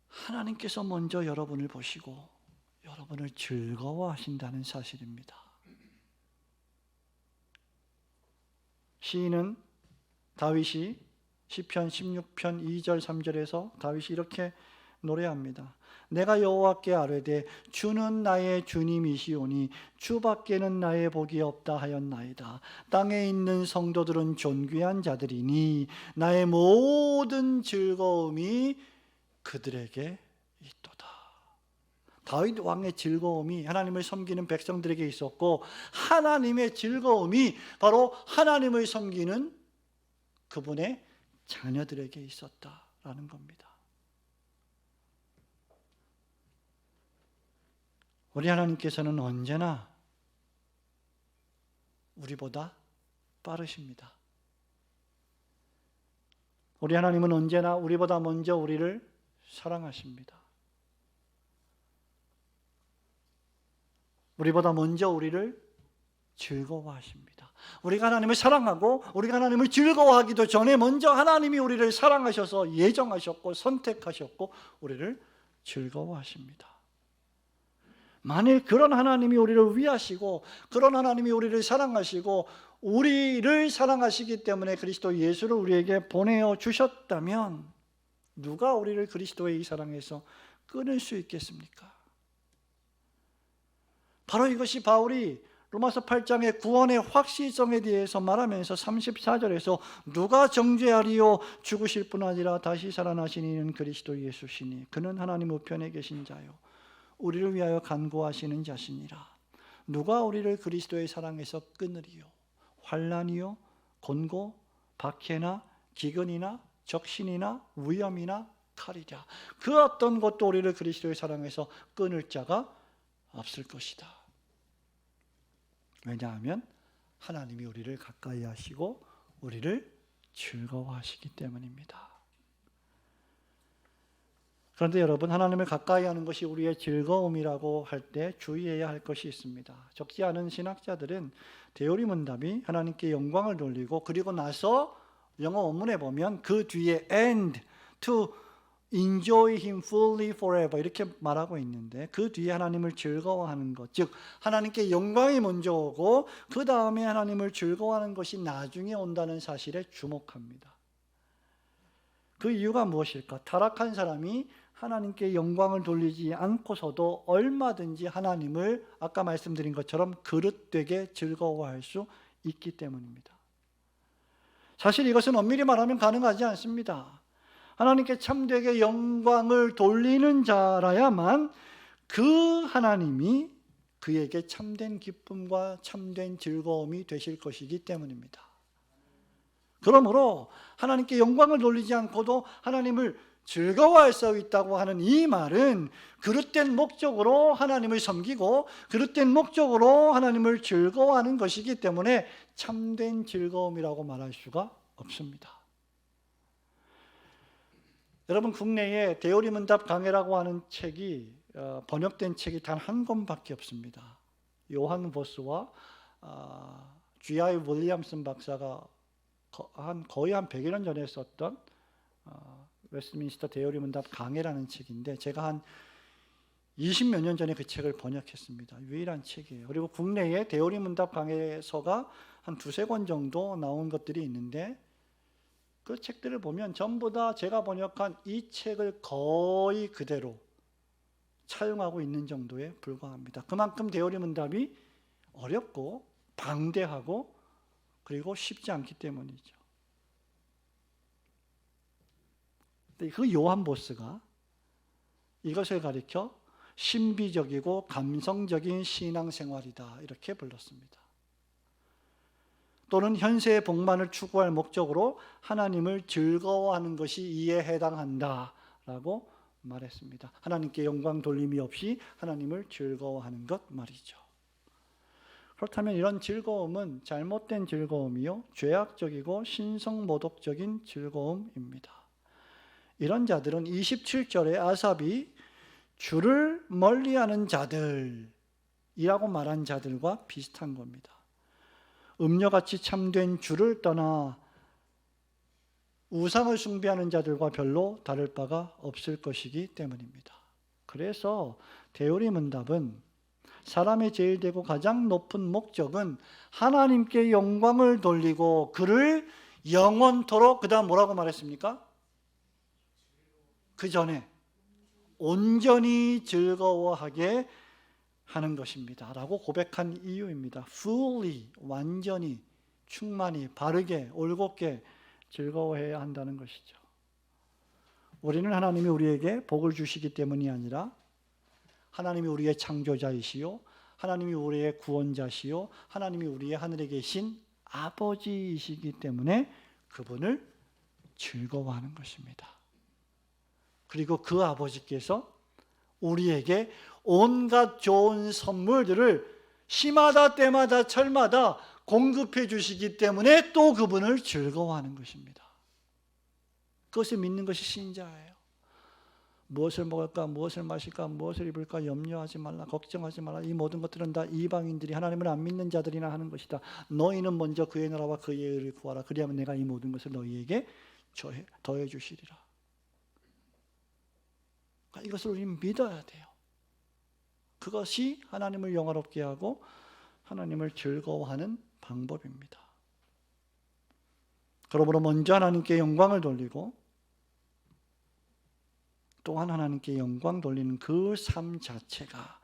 하나님께서 먼저 여러분을 보시고 여러분을 즐거워하신다는 사실입니다. 시인은 다윗이 시편 16편 2절 3절에서 다윗이 이렇게 노래합니다. 내가 여호와께 아뢰되 주는 나의 주님이시오니 주밖에는 나의 복이 없다 하였나이다. 땅에 있는 성도들은 존귀한 자들이니 나의 모든 즐거움이 그들에게 있도다. 다윗 왕의 즐거움이 하나님을 섬기는 백성들에게 있었고, 하나님의 즐거움이 바로 하나님을 섬기는 그분의 자녀들에게 있었다라는 겁니다. 우리 하나님께서는 언제나 우리보다 빠르십니다. 우리 하나님은 언제나 우리보다 먼저 우리를 사랑하십니다. 우리보다 먼저 우리를 즐거워하십니다. 우리가 하나님을 사랑하고 우리가 하나님을 즐거워하기도 전에 먼저 하나님이 우리를 사랑하셔서 예정하셨고 선택하셨고 우리를 즐거워하십니다. 만일 그런 하나님이 우리를 위하시고 그런 하나님이 우리를 사랑하시고 우리를 사랑하시기 때문에 그리스도 예수를 우리에게 보내어 주셨다면 누가 우리를 그리스도의 이 사랑에서 끊을 수 있겠습니까? 바로 이것이 바울이 로마서 8장의 구원의 확실성에 대해서 말하면서 34절에서 누가 정죄하리요? 죽으실 뿐 아니라 다시 살아나신 이는 그리스도 예수시니 그는 하나님 우편에 계신 자요 우리를 위하여 간구하시는 자시니라. 누가 우리를 그리스도의 사랑에서 끊으리요? 환난이요, 곤고, 박해나 기근이나 적신이나 위험이나 칼이랴. 그 어떤 것도 우리를 그리스도의 사랑에서 끊을 자가 없을 것이다. 왜냐하면 하나님이 우리를 가까이 하시고 우리를 즐거워하시기 때문입니다. 그런데 여러분, 하나님을 가까이 하는 것이 우리의 즐거움이라고 할 때 주의해야 할 것이 있습니다. 적지 않은 신학자들은 대요리문답이 하나님께 영광을 돌리고 그리고 나서 영어 원문에 보면 그 뒤에 and to enjoy him fully forever 이렇게 말하고 있는데 그 뒤에 하나님을 즐거워하는 것, 즉 하나님께 영광이 먼저 오고 그 다음에 하나님을 즐거워하는 것이 나중에 온다는 사실에 주목합니다. 그 이유가 무엇일까? 타락한 사람이 하나님께 영광을 돌리지 않고서도 얼마든지 하나님을 아까 말씀드린 것처럼 그릇되게 즐거워할 수 있기 때문입니다. 사실 이것은 엄밀히 말하면 가능하지 않습니다. 하나님께 참되게 영광을 돌리는 자라야만 그 하나님이 그에게 참된 기쁨과 참된 즐거움이 되실 것이기 때문입니다. 그러므로 하나님께 영광을 돌리지 않고도 하나님을 즐거워할 수 있다고 하는 이 말은 그릇된 목적으로 하나님을 섬기고 그릇된 목적으로 하나님을 즐거워하는 것이기 때문에 참된 즐거움이라고 말할 수가 없습니다. 여러분, 국내에 대요리문답 강해라고 하는 책이 번역된 책이 단 한 권밖에 없습니다. 요한 보스와 G.I. 윌리엄슨 박사가 거의 한 100여 년 전에 썼던 웨스트민스터 대요리문답 강해라는 책인데 제가 한 20몇 년 전에 그 책을 번역했습니다. 유일한 책이에요. 그리고 국내에 대요리문답 강해서가 한 두세 권 정도 나온 것들이 있는데 그 책들을 보면 전부 다 제가 번역한 이 책을 거의 그대로 차용하고 있는 정도에 불과합니다. 그만큼 대요리문답이 어렵고 방대하고 그리고 쉽지 않기 때문이죠. 그 요한 보스가 이것을 가리켜 신비적이고 감성적인 신앙생활이다 이렇게 불렀습니다. 또는 현세의 복만을 추구할 목적으로 하나님을 즐거워하는 것이 이에 해당한다라고 말했습니다. 하나님께 영광 돌림이 없이 하나님을 즐거워하는 것 말이죠. 그렇다면 이런 즐거움은 잘못된 즐거움이요 죄악적이고 신성모독적인 즐거움입니다. 이런 자들은 27절에 아삽이 주를 멀리하는 자들이라고 말한 자들과 비슷한 겁니다. 음녀같이 참된 주를 떠나 우상을 숭배하는 자들과 별로 다를 바가 없을 것이기 때문입니다. 그래서 대요리문답은 사람의 제일 되고 가장 높은 목적은 하나님께 영광을 돌리고 그를 영원토록 그 다음 뭐라고 말했습니까? 그 전에 온전히 즐거워하게 하는 것입니다 라고 고백한 이유입니다. fully, 완전히, 충만히, 바르게, 올곧게 즐거워해야 한다는 것이죠. 우리는 하나님이 우리에게 복을 주시기 때문이 아니라 하나님이 우리의 창조자이시요 하나님이 우리의 구원자시요 하나님이 우리의 하늘에 계신 아버지이시기 때문에 그분을 즐거워하는 것입니다. 그리고 그 아버지께서 우리에게 온갖 좋은 선물들을 시마다 때마다 철마다 공급해 주시기 때문에 또 그분을 즐거워하는 것입니다. 그것을 믿는 것이 신자예요. 무엇을 먹을까, 무엇을 마실까, 무엇을 입을까 염려하지 말라, 걱정하지 말라. 이 모든 것들은 다 이방인들이 하나님을 안 믿는 자들이나 하는 것이다. 너희는 먼저 그의 나라와 그의 의를 구하라. 그리하면 내가 이 모든 것을 너희에게 더해 주시리라. 그러니까 이것을 우리는 믿어야 돼요. 그것이 하나님을 영화롭게 하고 하나님을 즐거워하는 방법입니다. 그러므로 먼저 하나님께 영광을 돌리고 또한 하나님께 영광 돌리는 그 삶 자체가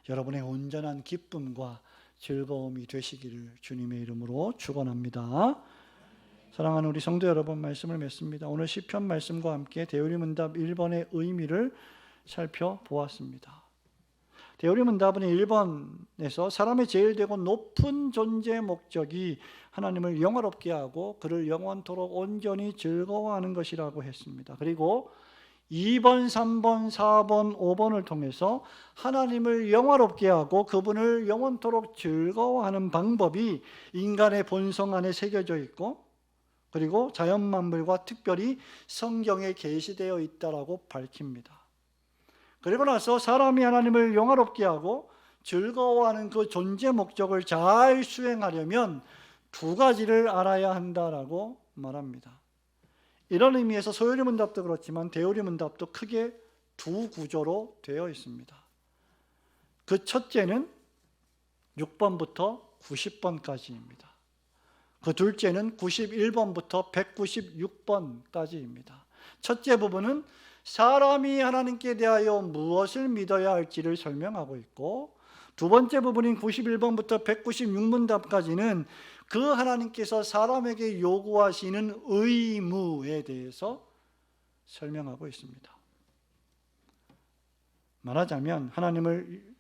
여러분의 온전한 기쁨과 즐거움이 되시기를 주님의 이름으로 축원합니다. 사랑하는 우리 성도 여러분, 말씀을 맺습니다. 오늘 시편 말씀과 함께 대우리문답 1번의 의미를 살펴보았습니다. 대우리문답은 1번에서 사람의 제일 되고 높은 존재 목적이 하나님을 영화롭게 하고 그를 영원토록 온전히 즐거워하는 것이라고 했습니다. 그리고 2번, 3번, 4번, 5번을 통해서 하나님을 영화롭게 하고 그분을 영원토록 즐거워하는 방법이 인간의 본성 안에 새겨져 있고 그리고 자연만물과 특별히 성경에 계시되어 있다라고 밝힙니다. 그리고 나서 사람이 하나님을 영화롭게 하고 즐거워하는 그 존재 목적을 잘 수행하려면 두 가지를 알아야 한다라고 말합니다. 이런 의미에서 소요리문답도 그렇지만 대우리문답도 크게 두 구조로 되어 있습니다. 그 첫째는 6번부터 90번까지입니다. 그 둘째는 91번부터 196번까지입니다. 첫째 부분은 사람이 하나님께 대하여 무엇을 믿어야 할지를 설명하고 있고, 두 번째 부분인 91번부터 196문답까지는 그 하나님께서 사람에게 요구하시는 의무에 대해서 설명하고 있습니다. 말하자면 하나님을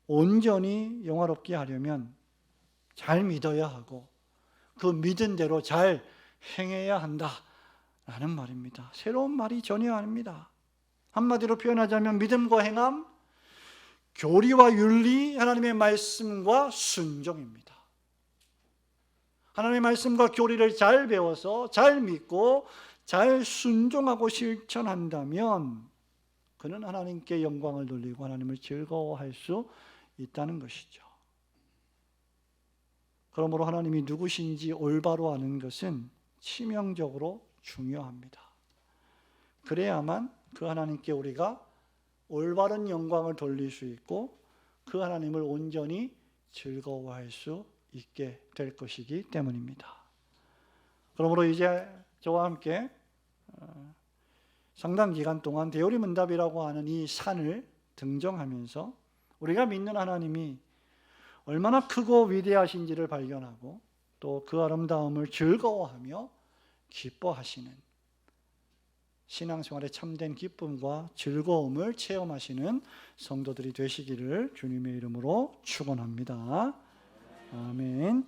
온전히 영화롭게 하려면 잘 믿어야 하고 그 믿은 대로 잘 행해야 한다라는 말입니다. 새로운 말이 전혀 아닙니다. 한마디로 표현하자면 믿음과 행함, 교리와 윤리, 하나님의 말씀과 순종입니다. 하나님의 말씀과 교리를 잘 배워서 잘 믿고 잘 순종하고 실천한다면 그는 하나님께 영광을 돌리고 하나님을 즐거워할 수 있다는 것이죠. 그러므로 하나님이 누구신지 올바로 아는 것은 치명적으로 중요합니다. 그래야만 그 하나님께 우리가 올바른 영광을 돌릴 수 있고 그 하나님을 온전히 즐거워할 수 있게 될 것이기 때문입니다. 그러므로 이제 저와 함께 상당 기간 동안 대우리문답이라고 하는 이 산을 등정하면서 우리가 믿는 하나님이 얼마나 크고 위대하신지를 발견하고 또 그 아름다움을 즐거워하며 기뻐하시는 신앙생활의 참된 기쁨과 즐거움을 체험하시는 성도들이 되시기를 주님의 이름으로 축원합니다. 아멘.